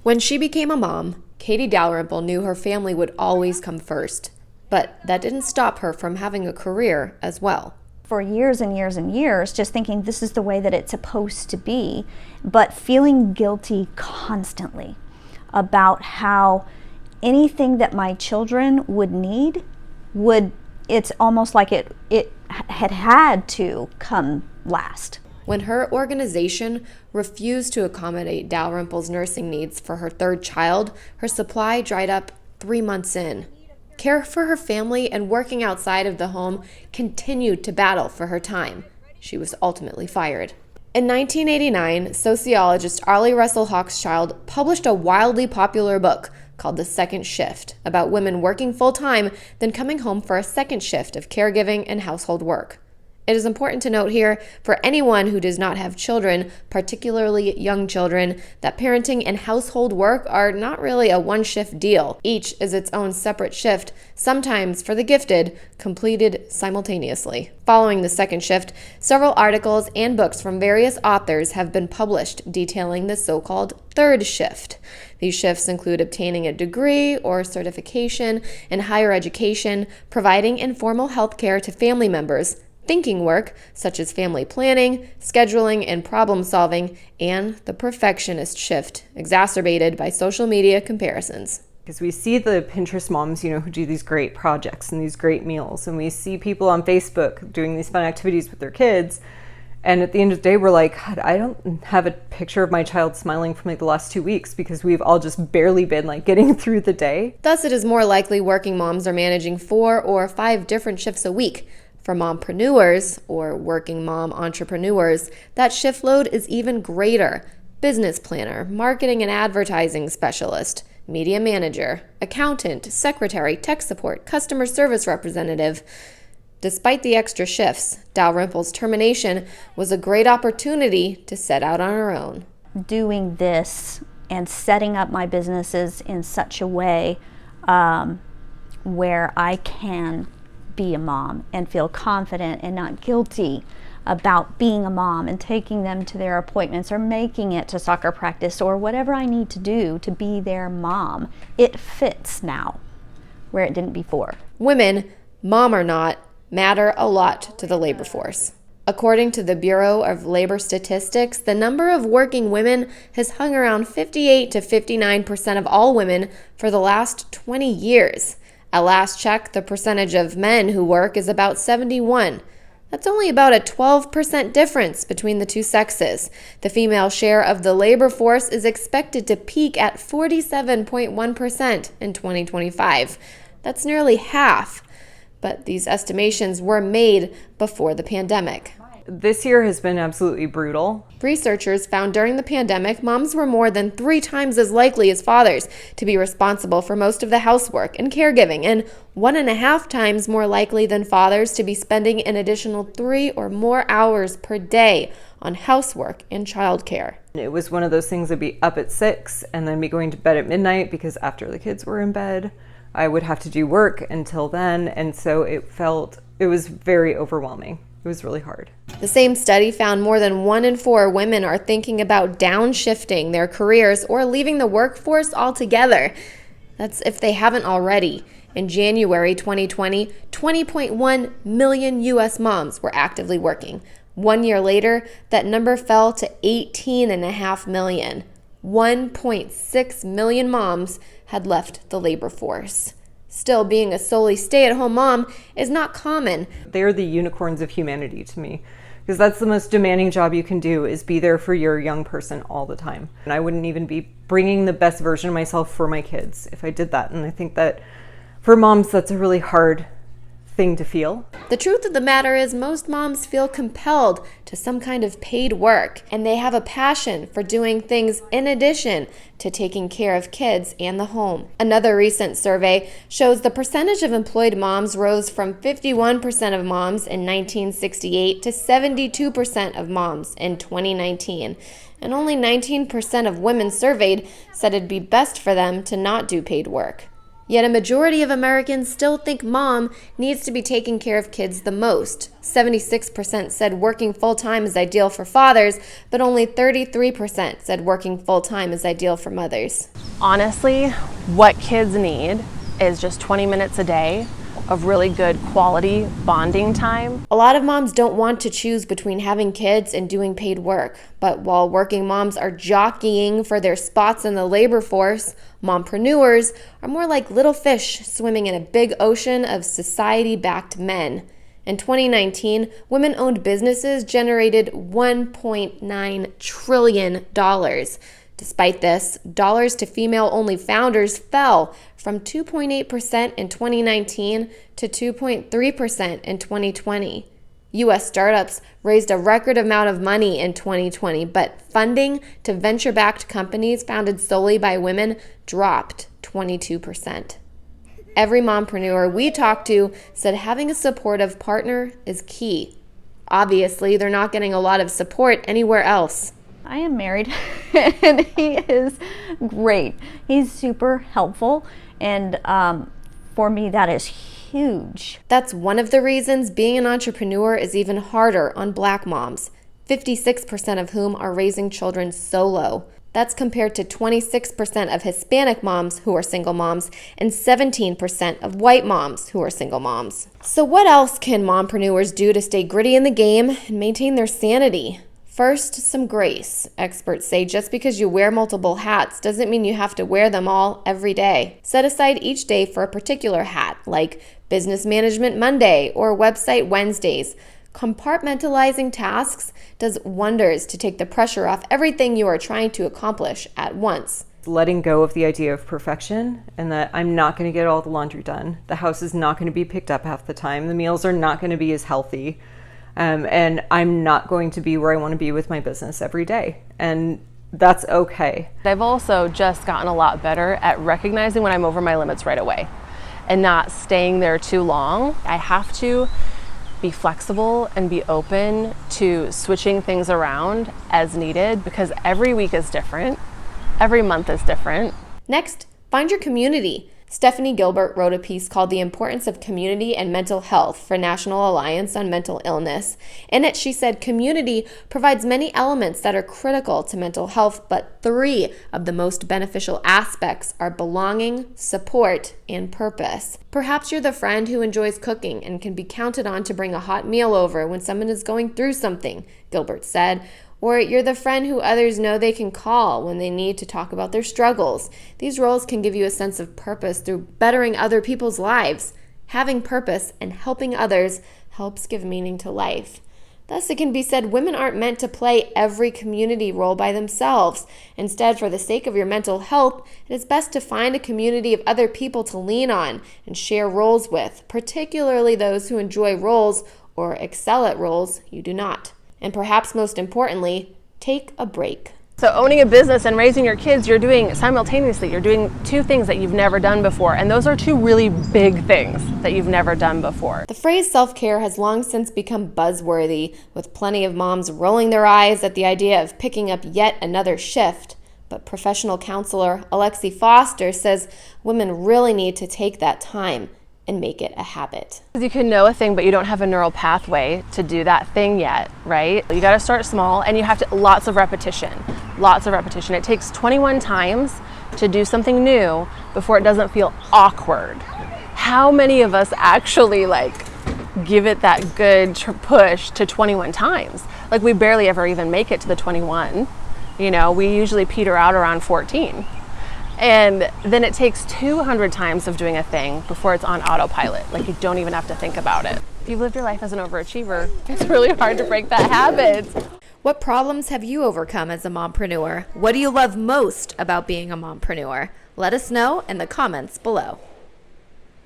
When she became a mom, Katie Dalrymple knew her family would always come first. But that didn't stop her from having a career as well. For years and years and years, just thinking this is the way that it's supposed to be, but feeling guilty constantly about how anything that my children would need it's almost like it had to come last. When her organization refused to accommodate Dalrymple's nursing needs for her third child, her supply dried up 3 months in. Care for her family and working outside of the home continued to battle for her time. She was ultimately fired. In 1989, sociologist Arlie Russell Hochschild published a wildly popular book called The Second Shift, about women working full-time, then coming home for a second shift of caregiving and household work. It is important to note here, for anyone who does not have children, particularly young children, that parenting and household work are not really a one-shift deal. Each is its own separate shift, sometimes, for the gifted, completed simultaneously. Following the second shift, several articles and books from various authors have been published detailing the so-called third shift. These shifts include obtaining a degree or certification in higher education, providing informal health care to family members, thinking work, such as family planning, scheduling, and problem solving, and the perfectionist shift, exacerbated by social media comparisons. Because we see the Pinterest moms, who do these great projects and these great meals, and we see people on Facebook doing these fun activities with their kids, and at the end of the day, we're like, God, I don't have a picture of my child smiling for the last 2 weeks because we've all just barely been getting through the day. Thus, it is more likely working moms are managing 4 or 5 different shifts a week. For mompreneurs, or working mom entrepreneurs, that shift load is even greater. Business planner, marketing and advertising specialist, media manager, accountant, secretary, tech support, customer service representative. Despite the extra shifts, Dalrymple's termination was a great opportunity to set out on her own. Doing this and setting up my businesses in such a way where I can be a mom and feel confident and not guilty about being a mom and taking them to their appointments or making it to soccer practice or whatever I need to do to be their mom. It fits now where it didn't before. Women, mom or not, matter a lot to the labor force. According to the Bureau of Labor Statistics, the number of working women has hung around 58 to 59% of all women for the last 20 years. At last check, the percentage of men who work is about 71. That's only about a 12% difference between the two sexes. The female share of the labor force is expected to peak at 47.1% in 2025. That's nearly half. But these estimations were made before the pandemic. This year has been absolutely brutal. Researchers found during the pandemic, moms were more than 3 times as likely as fathers to be responsible for most of the housework and caregiving, and 1.5 times more likely than fathers to be spending an additional 3 or more hours per day on housework and childcare. It was one of those things, I'd be up at 6 and then be going to bed at midnight because after the kids were in bed, I would have to do work until then, and so it was very overwhelming. It was really hard. The same study found more than 1 in 4 women are thinking about downshifting their careers or leaving the workforce altogether. That's if they haven't already. In January 2020, 20.1 million U.S. moms were actively working. 1 year later, that number fell to 18.5 million. 1.6 million moms had left the labor force. Still, being a solely stay-at-home mom is not common. They're the unicorns of humanity to me, because that's the most demanding job you can do, is be there for your young person all the time. And I wouldn't even be bringing the best version of myself for my kids if I did that. And I think that for moms, that's a really hard thing to feel. The truth of the matter is most moms feel compelled to some kind of paid work, and they have a passion for doing things in addition to taking care of kids and the home. Another recent survey shows the percentage of employed moms rose from 51% of moms in 1968 to 72% of moms in 2019. And only 19% of women surveyed said it'd be best for them to not do paid work. Yet a majority of Americans still think mom needs to be taking care of kids the most. 76% said working full-time is ideal for fathers, but only 33% said working full-time is ideal for mothers. Honestly, what kids need is just 20 minutes a day of really good quality bonding time. A lot of moms don't want to choose between having kids and doing paid work. But while working moms are jockeying for their spots in the labor force, mompreneurs are more like little fish swimming in a big ocean of society-backed men. In 2019, women-owned businesses generated $1.9 trillion. Despite this, dollars to female-only founders fell from 2.8% in 2019 to 2.3% in 2020. U.S. startups raised a record amount of money in 2020, but funding to venture-backed companies founded solely by women dropped 22%. Every mompreneur we talked to said having a supportive partner is key. Obviously, they're not getting a lot of support anywhere else. I am married and he is great. He's super helpful, and for me that is huge. That's one of the reasons being an entrepreneur is even harder on Black moms, 56% of whom are raising children solo. That's compared to 26% of Hispanic moms who are single moms and 17% of white moms who are single moms. So what else can mompreneurs do to stay gritty in the game and maintain their sanity? First, some grace. Experts say just because you wear multiple hats doesn't mean you have to wear them all every day. Set aside each day for a particular hat, like Business Management Monday or Website Wednesdays. Compartmentalizing tasks does wonders to take the pressure off everything you are trying to accomplish at once. Letting go of the idea of perfection and that I'm not going to get all the laundry done. The house is not going to be picked up half the time. The meals are not going to be as healthy. And I'm not going to be where I want to be with my business every day. And that's okay. I've also just gotten a lot better at recognizing when I'm over my limits right away and not staying there too long. I have to be flexible and be open to switching things around as needed because every week is different. Every month is different. Next, find your community. Stephanie Gilbert wrote a piece called The Importance of Community and Mental Health for National Alliance on Mental Illness. In it, she said community provides many elements that are critical to mental health, but 3 of the most beneficial aspects are belonging, support, and purpose. Perhaps you're the friend who enjoys cooking and can be counted on to bring a hot meal over when someone is going through something, Gilbert said. Or you're the friend who others know they can call when they need to talk about their struggles. These roles can give you a sense of purpose through bettering other people's lives. Having purpose and helping others helps give meaning to life. Thus, it can be said women aren't meant to play every community role by themselves. Instead, for the sake of your mental health, it is best to find a community of other people to lean on and share roles with, particularly those who enjoy roles or excel at roles you do not. And perhaps most importantly, take a break. So owning a business and raising your kids, you're doing simultaneously, you're doing 2 things that you've never done before. And those are 2 really big things that you've never done before. The phrase self-care has long since become buzzworthy, with plenty of moms rolling their eyes at the idea of picking up yet another shift. But professional counselor Alexi Foster says women really need to take that time and make it a habit. You can know a thing, but you don't have a neural pathway to do that thing yet, right? You got to start small, and you have to lots of repetition. It takes 21 times to do something new before it doesn't feel awkward. How many of us actually give it that good push to 21 times? We barely ever even make it to the 21. We usually peter out around 14. And then it takes 200 times of doing a thing before it's on autopilot. You don't even have to think about it. If you've lived your life as an overachiever, it's really hard to break that habit. What problems have you overcome as a mompreneur? What do you love most about being a mompreneur? Let us know in the comments below.